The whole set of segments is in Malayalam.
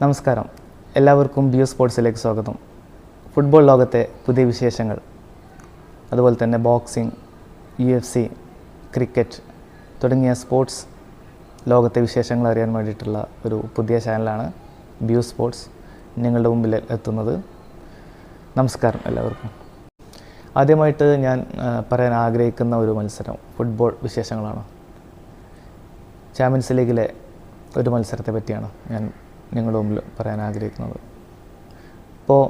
നമസ്കാരം, എല്ലാവർക്കും ബിയോ സ്പോർട്സിലേക്ക് സ്വാഗതം. ഫുട്ബോൾ ലോകത്തെ പുതിയ വിശേഷങ്ങൾ, അതുപോലെ തന്നെ ബോക്സിംഗ്, UFC, ക്രിക്കറ്റ് തുടങ്ങിയ സ്പോർട്സ് ലോകത്തെ വിശേഷങ്ങൾ അറിയാൻ വേണ്ടിയിട്ടുള്ള ഒരു പുതിയ ചാനലാണ് ബിയോ സ്പോർട്സ് നിങ്ങളുടെ മുമ്പിൽ എത്തുന്നത്. നമസ്കാരം എല്ലാവർക്കും. ആദ്യമായിട്ട് ഞാൻ പറയാൻ ആഗ്രഹിക്കുന്ന ഒരു മത്സരം ഫുട്ബോൾ വിശേഷങ്ങളാണ്. ചാമ്പ്യൻസ് ലീഗിലെ ഒരു മത്സരത്തെ പറ്റിയാണ് ഞാൻ നിങ്ങളുടെ മുമ്പിൽ പറയാൻ ആഗ്രഹിക്കുന്നത്. ഇപ്പോൾ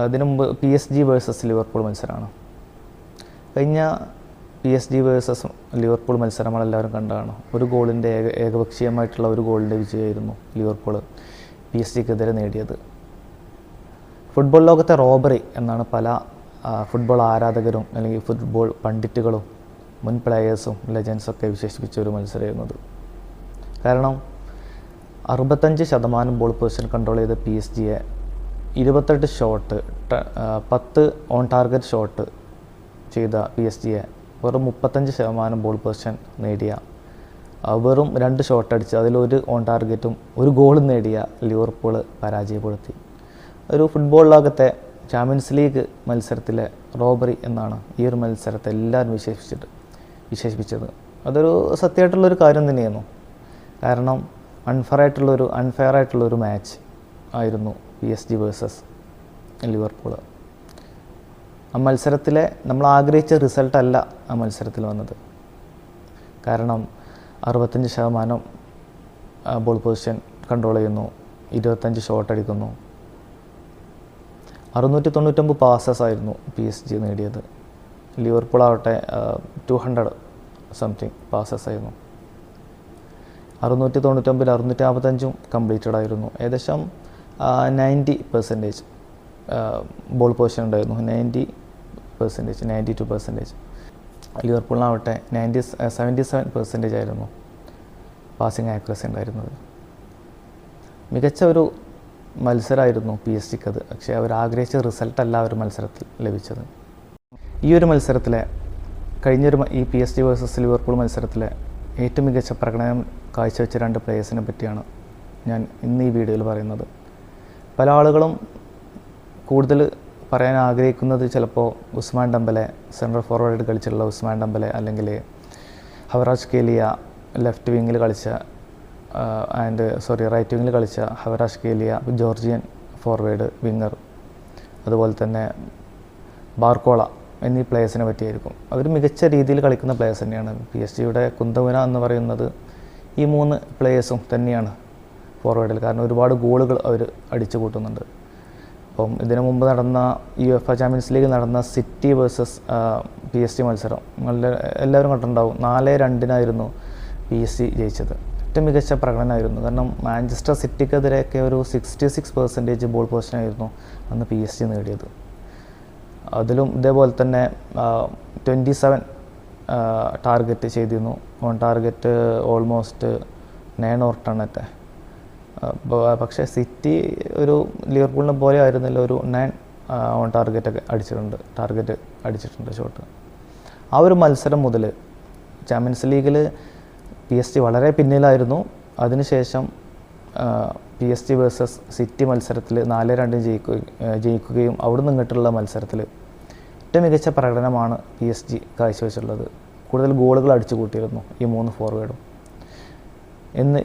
അതിനു മുമ്പ് PSG വേഴ്സസ് ലിവർപൂൾ മത്സരമാണ്. കഴിഞ്ഞ PSG വേഴ്സസ് ലിവർപൂൾ മത്സരം നമ്മളെല്ലാവരും കണ്ടതാണ്. ഒരു ഗോളിൻ്റെ ഏകപക്ഷീയമായിട്ടുള്ള ഒരു ഗോളിൻ്റെ വിജയമായിരുന്നു ലിവർപൂൾ PSG-ക്കെതിരെ നേടിയത്. ഫുട്ബോൾ ലോകത്തെ റോബറി എന്നാണ് പല ഫുട്ബോൾ ആരാധകരും അല്ലെങ്കിൽ ഫുട്ബോൾ പണ്ഡിറ്റുകളും മുൻ പ്ലെയേഴ്സും ലെജൻസൊക്കെ വിശേഷിപ്പിച്ച ഒരു മത്സരമായിരുന്നത്. കാരണം 65% ബോൾ പൊസിഷൻ കൺട്രോൾ ചെയ്ത PSG-യെ 28 ഷോട്ട് 10 ഓൺ ടാർഗറ്റ് ഷോട്ട് ചെയ്ത PSG-യെ വെറും 35% ബോൾ പൊസിഷൻ നേടിയ വെറും 2 ഷോട്ട് അടിച്ച് അതിലൊരു ഓൺ ടാർഗറ്റും ഒരു ഗോളും നേടിയ ലിവർപൂൾ പരാജയപ്പെടുത്തി. ഒരു ഫുട്ബോൾ ലോകത്തെ ചാമ്പ്യൻസ് ലീഗ് മത്സരത്തിലെ റോബറി എന്നാണ് ഈ ഒരു മത്സരത്തെ എല്ലാവരും വിശേഷിപ്പിച്ചത്. അതൊരു സത്യമായിട്ടുള്ളൊരു കാര്യം തന്നെയായിരുന്നു. കാരണം അൺഫെയർ ആയിട്ടുള്ളൊരു മാച്ച് ആയിരുന്നു PSG വേഴ്സസ് ലിവർപൂൾ. ആ മത്സരത്തിലെ നമ്മൾ ആഗ്രഹിച്ച റിസൾട്ടല്ല ആ മത്സരത്തിൽ വന്നത്. കാരണം 65% ബോൾ പൊസിഷൻ കൺട്രോൾ ചെയ്യുന്നു, 25 ഷോട്ട് അടിക്കുന്നു, 699 പാസസ് ആയിരുന്നു PSG നേടിയത്. ലിവർപൂൾ ആവട്ടെ 200 സംതിങ് പാസസ് ആയിരുന്നു. 699 655 കംപ്ലീറ്റഡ് ആയിരുന്നു. ഏകദേശം 90% ബോൾ പൊസിഷൻ ഉണ്ടായിരുന്നു. 92%. ലിവർപൂളിനാവട്ടെ 77% ആയിരുന്നു പാസിംഗ് ആക്യുറസി ഉണ്ടായിരുന്നത്. മികച്ച ഒരു മത്സരമായിരുന്നു PSG-ക്കത്. പക്ഷേ അവർ ആഗ്രഹിച്ച റിസൾട്ടല്ല ഒരു മത്സരത്തിൽ ലഭിച്ചത്. ഈ ഒരു മത്സരത്തിലെ ഈ PSG വേഴ്സസ് ലിവർപൂൾ മത്സരത്തിലെ ഏറ്റവും മികച്ച പ്രകടനം കാഴ്ചവെച്ച 2 പ്ലേയേഴ്സിനെ പറ്റിയാണ് ഞാൻ ഇന്ന് ഈ വീഡിയോയിൽ പറയുന്നത്. പല ആളുകളും കൂടുതൽ പറയാൻ ആഗ്രഹിക്കുന്നത് ചിലപ്പോൾ ഉസ്മാൻ ഡെമ്പലെ, സെൻട്രൽ ഫോർവേഡ് കളിച്ചിട്ടുള്ള ഉസ്മാൻ ഡെമ്പലെ, അല്ലെങ്കിൽ ഹവറാജ് കേലിയ ലെഫ്റ്റ് വിങ്ങിൽ കളിച്ച റൈറ്റ് വിങ്ങിൽ കളിച്ച Kvaratskhelia, Georgian forward winger, അതുപോലെ തന്നെ ബാർക്കോള എന്നീ പ്ലേയേഴ്സിനെ പറ്റിയായിരിക്കും. അവർ മികച്ച രീതിയിൽ കളിക്കുന്ന പ്ലേയേഴ്സ് തന്നെയാണ്. PSG-യുടെ കുന്തമുന എന്ന് പറയുന്നത് ഈ 3 പ്ലേയേഴ്സും തന്നെയാണ് ഫോർവേഡിൽ. കാരണം ഒരുപാട് ഗോളുകൾ അവർ അടിച്ചു കൂട്ടുന്നുണ്ട്. അപ്പം ഇതിനു മുമ്പ് നടന്ന UEFA ചാമ്പ്യൻസ് ലീഗിൽ നടന്ന സിറ്റി വേഴ്സസ് PSG മത്സരം എല്ലാവരും കണ്ടിട്ടുണ്ടാവും. 4-2 PSG ജയിച്ചത്. ഏറ്റവും മികച്ച പ്രകടനമായിരുന്നു. കാരണം മാഞ്ചസ്റ്റർ സിറ്റിക്കെതിരെയൊക്കെ ഒരു 66% ബോൾ പൊസിഷനായിരുന്നു അന്ന് PSG നേടിയത്. അതിലും ഇതേപോലെ തന്നെ 27 ടാർഗറ്റ് ചെയ്തിരുന്നു. On target almost 9 or 10. പക്ഷേ സിറ്റി ഒരു ലിവർപൂളിനെ പോലെ ആയിരുന്നില്ല, ഒരു 9 ഓൺ ടാർഗറ്റ് അടിച്ചിട്ടുണ്ട് ഷോട്ട്. ആ ഒരു മത്സരം മുതൽ ചാമ്പ്യൻസ് ലീഗിൽ PSG വളരെ പിന്നിലായിരുന്നു. അതിനുശേഷം PSG വേഴ്സസ് സിറ്റി മത്സരത്തിൽ 4-2 ജയിക്കുകയും അവിടെ നിന്നിട്ടുള്ള മത്സരത്തിൽ ഏറ്റവും മികച്ച പ്രകടനമാണ് PSG കാഴ്ചവെച്ചിട്ടുള്ളത്. കൂടുതൽ ഗോളുകൾ അടിച്ചു കൂട്ടിയിരുന്നു ഈ 3 ഫോർവേഡും.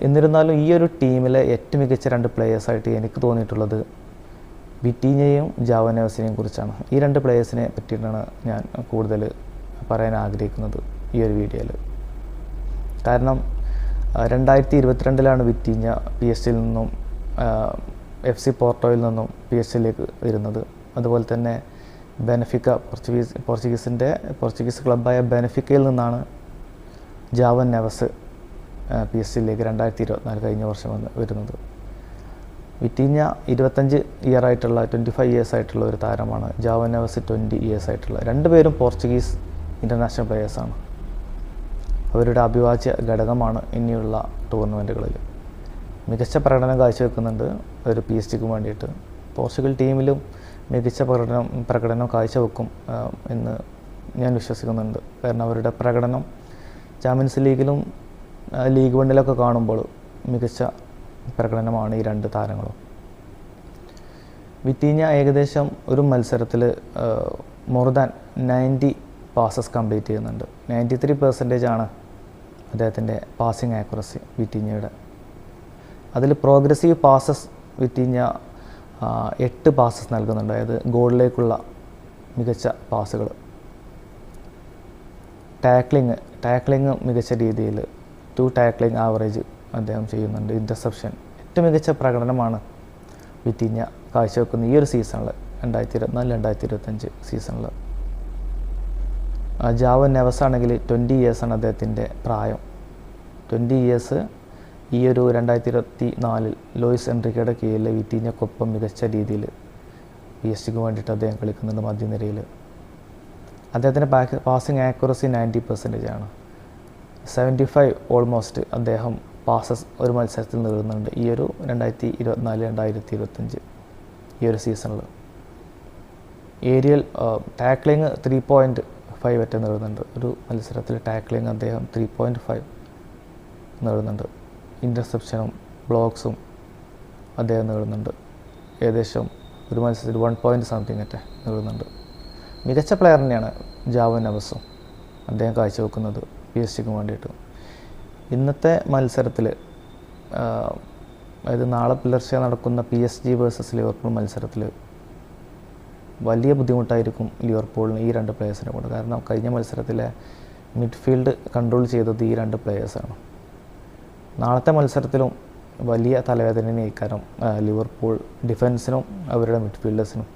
എന്നിരുന്നാലും ഈ ഒരു ടീമിലെ ഏറ്റവും മികച്ച 2 പ്ലേയേഴ്സായിട്ട് എനിക്ക് തോന്നിയിട്ടുള്ളത് വിറ്റീഞ്ഞയും ജാവോ നെവസിനെയും കുറിച്ചാണ്. ഈ 2 പ്ലേയേഴ്സിനെ പറ്റിയിട്ടാണ് ഞാൻ കൂടുതൽ പറയാൻ ആഗ്രഹിക്കുന്നത് ഈ ഒരു വീഡിയോയിൽ. കാരണം 2022 വിറ്റീഞ്ഞ PSG-യിൽ നിന്നും FC പോർട്ടോയിൽ നിന്നും PSG-ലേക്ക് വരുന്നത്. അതുപോലെ തന്നെ പോർച്ചുഗീസ് ക്ലബ്ബായ ബെനഫിക്കയിൽ നിന്നാണ് ജാവോ നെവസ് PSG-ലേക്ക് 2024 കഴിഞ്ഞ വർഷം വരുന്നത്. വിറ്റീഞ്ഞ 25 years ആയിട്ടുള്ള ഒരു താരമാണ്. ജാവോ നെവസ് 20 years ആയിട്ടുള്ള. 2 പേരും പോർച്ചുഗീസ് ഇൻ്റർനാഷണൽ പ്ലേയേഴ്സാണ്. അവരുടെ അവിഭാജ്യ ഘടകമാണ് ഇനിയുള്ള ടൂർണമെൻറ്റുകളിൽ. മികച്ച പ്രകടനം കാഴ്ചവെക്കുന്നുണ്ട് ഒരു PSG-ക്ക് വേണ്ടിയിട്ട്. പോർച്ചുഗൽ ടീമിലും മികച്ച പ്രകടനം കാഴ്ചവെക്കും എന്ന് ഞാൻ വിശ്വസിക്കുന്നുണ്ട്. കാരണം അവരുടെ പ്രകടനം ചാമ്പ്യൻസ് ലീഗിലും ലീഗ് 1 കാണുമ്പോൾ മികച്ച പ്രകടനമാണ് ഈ രണ്ട് താരങ്ങളും. വിറ്റീഞ്ഞ ഏകദേശം ഒരു മത്സരത്തിൽ മോർ ദാൻ 90 പാസസ് കംപ്ലീറ്റ് ചെയ്യുന്നുണ്ട്. 93% അദ്ദേഹത്തിൻ്റെ പാസിംഗ് ആക്യുറസി വിറ്റീഞ്ഞയുടെ. അതിൽ പ്രോഗ്രസീവ് പാസസ് വിറ്റീഞ്ഞ 8 പാസസ് നൽകുന്നുണ്ട്, അതായത് ഗോളിലേക്കുള്ള മികച്ച പാസുകൾ. ടാക്ലിങ് മികച്ച രീതിയിൽ 2 ടാക്ലിംഗ് ആവറേജ് അദ്ദേഹം ചെയ്യുന്നുണ്ട്. ഇൻ്റർസെപ്ഷൻ ഏറ്റവും മികച്ച പ്രകടനമാണ് വിറ്റീഞ്ഞ കാഴ്ചവെക്കുന്ന ഈ ഒരു സീസണിൽ, 2024-2025 സീസണിൽ. ജാവോ നെവസ് ആണെങ്കിൽ 20 ഇയേഴ്സാണ് അദ്ദേഹത്തിൻ്റെ പ്രായം. 20 ഇയേഴ്സ് ഈ ഒരു 2024 ലൂയിസ് എൻറിക്കയുടെ കീഴിൽ വിറ്റീഞ്ഞക്കൊപ്പം മികച്ച രീതിയിൽ PSG വേണ്ടിയിട്ട് അദ്ദേഹം കളിക്കുന്നുണ്ട് മധ്യനിരയിൽ. അദ്ദേഹത്തിൻ്റെ പാസിംഗ് ആക്യുറസി 90% 75 ഓൾമോസ്റ്റ് അദ്ദേഹം പാസസ് ഒരു മത്സരത്തിൽ നേടുന്നുണ്ട് ഈ ഒരു 2024-2025 ഈ ഒരു സീസണിൽ. ഏരിയൽ ടാക്ലിങ് 3.5 വരെ നേടുന്നുണ്ട് ഒരു മത്സരത്തിൽ. ടാക്ലിങ് അദ്ദേഹം 3.5 നേടുന്നുണ്ട്. ഇൻ്റർസെപ്ഷനും ബ്ലോക്സും അദ്ദേഹം നേടുന്നുണ്ട്. ഏകദേശം ഒരു മത്സരത്തിൽ 1 ഒക്കെ നേടുന്നുണ്ട്. മികച്ച പ്ലെയർ തന്നെയാണ് ജാവോ നെവസും അദ്ദേഹം കാഴ്ചവെക്കുന്നത് PSG വേണ്ടിയിട്ട്. ഇന്നത്തെ മത്സരത്തിൽ, അതായത് നാളെ പുലർച്ചെ നടക്കുന്ന PSG വേഴ്സസ് ലിവർപൂൾ മത്സരത്തിൽ വലിയ ബുദ്ധിമുട്ടായിരിക്കും ലിവർപൂളിന് ഈ രണ്ട് പ്ലേയേഴ്സിനെ കൊണ്ട്. കാരണം കഴിഞ്ഞ മത്സരത്തിലെ മിഡ്ഫീൽഡ് കൺട്രോൾ ചെയ്തത് ഈ രണ്ട് പ്ലേയേഴ്സാണ്. നാളത്തെ മത്സരത്തിലും വലിയ തലവേദനയായിരിക്കും ലിവർപൂൾ ഡിഫൻസിനും അവരുടെ മിഡ്ഫീൽഡേഴ്സിനും.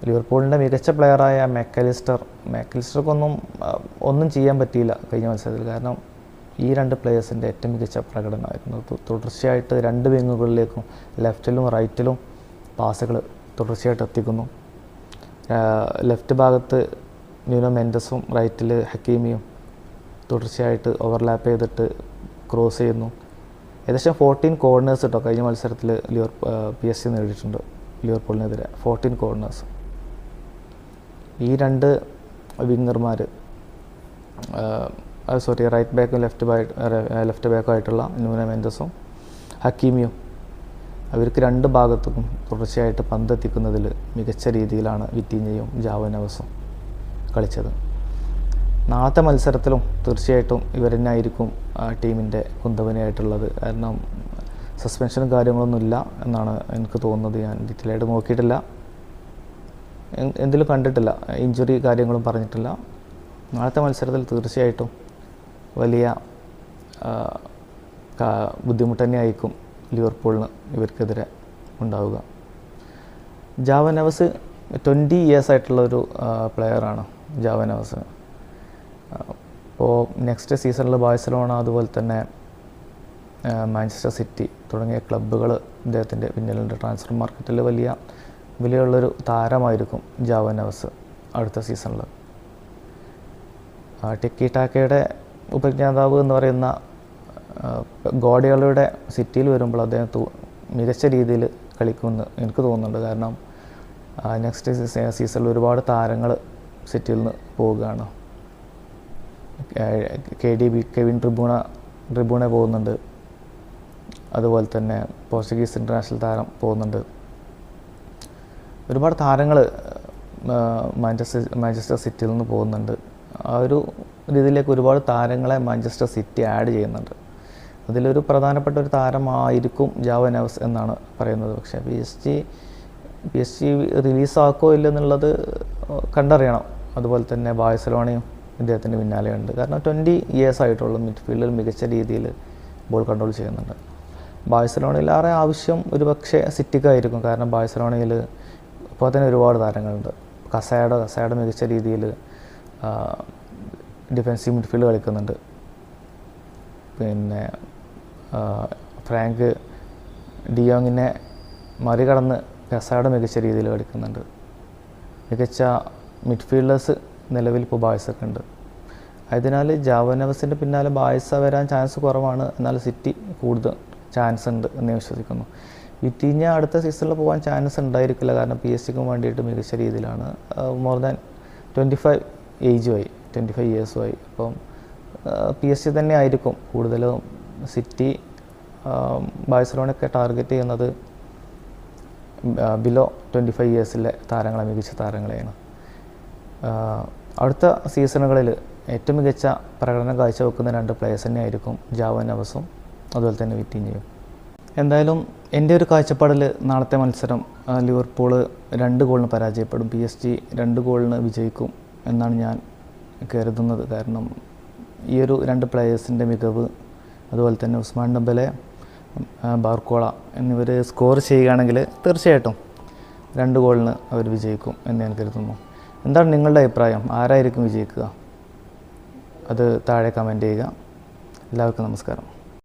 ലിവർപൂളിൻ്റെ മികച്ച പ്ലെയറായ മാക്കലിസ്റ്റർക്കൊന്നും ഒന്നും ചെയ്യാൻ പറ്റിയില്ല കഴിഞ്ഞ മത്സരത്തിൽ. കാരണം ഈ രണ്ട് പ്ലെയേഴ്സിൻ്റെ ഏറ്റവും മികച്ച പ്രകടനമായിരുന്നു. തുടർച്ചയായിട്ട് രണ്ട് വിങ്ങുകളിലേക്കും ലെഫ്റ്റിലും റൈറ്റിലും പാസുകൾ തുടർച്ചയായിട്ട് എത്തിക്കുന്നു. ലെഫ്റ്റ് ഭാഗത്ത് ന്യൂനോ മെൻഡസും റൈറ്റിൽ ഹക്കീമിയും തുടർച്ചയായിട്ട് ഓവർലാപ്പ് ചെയ്തിട്ട് ക്രോസ് ചെയ്യുന്നു. ഏകദേശം 14 കോർണേഴ്സ് കേട്ടോ കഴിഞ്ഞ മത്സരത്തിൽ PSG നേടിയിട്ടുണ്ട് ലിവർപൂളിനെതിരെ. 14 കോർണേഴ്സ്. ഈ രണ്ട് വിങ്ങർമാർ, റൈറ്റ് ബാക്കും ലെഫ്റ്റ് ബാക്കും ആയിട്ടുള്ള ന്യൂനോ മെൻഡസും ഹക്കീമിയും, അവർക്ക് രണ്ട് ഭാഗത്തും തുടർച്ചയായിട്ട് പന്തെത്തിക്കുന്നതിൽ മികച്ച രീതിയിലാണ് വിറ്റീഞ്ഞയും ജാവോ നെവസും കളിച്ചത്. നാളത്തെ മത്സരത്തിലും തീർച്ചയായിട്ടും ഇവർ തന്നെ ആയിരിക്കും ടീമിൻ്റെ കുന്തവനയായിട്ടുള്ളത്. കാരണം സസ്പെൻഷനും കാര്യങ്ങളൊന്നുമില്ല എന്നാണ് എനിക്ക് തോന്നുന്നത്. ഞാൻ ഡീറ്റെയിലായിട്ട് നോക്കിയിട്ടില്ല, എന്തിലും കണ്ടിട്ടില്ല, ഇഞ്ചുറി കാര്യങ്ങളും പറഞ്ഞിട്ടില്ല. നാളത്തെ മത്സരത്തിൽ തീർച്ചയായിട്ടും വലിയ ബുദ്ധിമുട്ട് തന്നെയായിരിക്കും ലിവർപൂളിന് ഇവർക്കെതിരെ ഉണ്ടാവുക. ജാവോ നെവസ് 20 ഇയേഴ്സ് ആയിട്ടുള്ളൊരു പ്ലെയറാണ് ജാവോ നെവസ്. അപ്പോൾ നെക്സ്റ്റ് സീസണിൽ ബാഴ്സലോണ അതുപോലെ തന്നെ മാഞ്ചസ്റ്റർ സിറ്റി തുടങ്ങിയ ക്ലബ്ബുകൾ ഇദ്ദേഹത്തിൻ്റെ പിന്നിലുണ്ട്. ട്രാൻസ്ഫർ മാർക്കറ്റിൽ വലിയ വിലയുള്ളൊരു താരമായിരിക്കും ജാവോ നെവസ് അടുത്ത സീസണിൽ. ടിക്കി ടാക്കയുടെ ഉപജ്ഞാതാവ് എന്ന് പറയുന്ന ഗോഡിയോളയുടെ സിറ്റിയിൽ വരുമ്പോൾ അദ്ദേഹം മികച്ച രീതിയിൽ കളിക്കുമെന്ന് എനിക്ക് തോന്നുന്നുണ്ട്. കാരണം നെക്സ്റ്റ് സീസണിൽ ഒരുപാട് താരങ്ങൾ സിറ്റിയിൽ നിന്ന് പോവുകയാണ്. കെവിൻ ട്രിബൂണെ പോകുന്നുണ്ട്. അതുപോലെ തന്നെ പോർച്ചുഗീസ് ഇൻ്റർനാഷണൽ താരം പോകുന്നുണ്ട്. ഒരുപാട് താരങ്ങൾ മാഞ്ചസ്റ്റർ സിറ്റിയിൽ നിന്ന് പോകുന്നുണ്ട്. ആ ഒരു രീതിയിലേക്ക് ഒരുപാട് താരങ്ങളെ മാഞ്ചസ്റ്റർ സിറ്റി ആഡ് ചെയ്യുന്നുണ്ട്. അതിലൊരു പ്രധാനപ്പെട്ട ഒരു താരമായിരിക്കും ജാവോ നെവസ് എന്നാണ് പറയുന്നത്. പക്ഷേ PSG റിലീസാക്കോ ഇല്ലെന്നുള്ളത് കണ്ടറിയണം. അതുപോലെ തന്നെ ബാഴ്സലോണയും ഇദ്ദേഹത്തിൻ്റെ പിന്നാലെയുണ്ട്. കാരണം 20 ഇയേഴ്സ് ആയിട്ടുള്ള മിഡ്ഫീൽഡിൽ മികച്ച രീതിയിൽ ബോൾ കൺട്രോൾ ചെയ്യുന്നുണ്ട്. ബാഴ്സലോണയിലേറെ ആവശ്യം ഒരു പക്ഷേ സിറ്റിക്കായിരിക്കും. കാരണം ബാഴ്സലോണയിൽ ഇപ്പോൾ തന്നെ ഒരുപാട് താരങ്ങളുണ്ട്. കസാഡ മികച്ച രീതിയിൽ ഡിഫൻസീവ് മിഡ്ഫീൽഡ് കളിക്കുന്നുണ്ട്. പിന്നെ ഫ്രാങ്ക് ഡിയോങ്ങിനെ മറികടന്ന് കസാഡ മികച്ച രീതിയിൽ കളിക്കുന്നുണ്ട്. മികച്ച മിഡ്ഫീൽഡേഴ്സ് നിലവിൽ ഇപ്പോൾ ബാഴ്സക്കുണ്ട്. അതിനാൽ ജാവോ നെവസിൻ്റെ പിന്നാലെ ബാഴ്സ വരാൻ ചാൻസ് കുറവാണ്. എന്നാൽ സിറ്റി കൂടുതൽ ചാൻസ് ഉണ്ട് എന്ന് ഞാൻ വിശ്വസിക്കുന്നു. വിറ്റീഞ്ഞ അടുത്ത സീസണിൽ പോകാൻ ചാൻസ് ഉണ്ടായിരിക്കില്ല. കാരണം PSG വേണ്ടിയിട്ട് മികച്ച രീതിയിലാണ്. More than 25 ഏജുമായി, 25 ഇയേഴ്സുമായി. അപ്പം PSG തന്നെ ആയിരിക്കും കൂടുതലും. സിറ്റി ബാഴ്സലോണയൊക്കെ ടാർഗറ്റ് ചെയ്യുന്നത് ബിലോ 25 ഇയേഴ്സിലെ താരങ്ങളെ, മികച്ച താരങ്ങളെയാണ്. അടുത്ത സീസണുകളിൽ ഏറ്റവും മികച്ച പ്രകടനം കാഴ്ചവെക്കുന്ന 2 പ്ലേയേഴ്സ് തന്നെയായിരിക്കും ജാവോ നെവസും അതുപോലെ തന്നെ വിറ്റീഞ്ഞയും. എന്തായാലും എൻ്റെ ഒരു കാഴ്ചപ്പാടിൽ നാളത്തെ മത്സരം ലിവർപൂൾ 2 ഗോളിന് പരാജയപ്പെടും, PSG 2 ഗോളിന് വിജയിക്കും എന്നാണ് ഞാൻ കരുതുന്നത്. കാരണം ഈ ഒരു 2 പ്ലേയേഴ്സിൻ്റെ മികവ്, അതുപോലെ തന്നെ ഉസ്മാൻ ഡെമ്പലെ, ബാർക്കോള എന്നിവർ സ്കോർ ചെയ്യുകയാണെങ്കിൽ തീർച്ചയായിട്ടും 2 ഗോളിന് അവർ വിജയിക്കും എന്ന് ഞാൻ കരുതുന്നു. എന്താണ് നിങ്ങളുടെ അഭിപ്രായം? ആരായിരിക്കും വിജയിക്കുക? അത് താഴെ കമൻറ്റ് ചെയ്യുക. എല്ലാവർക്കും നമസ്കാരം.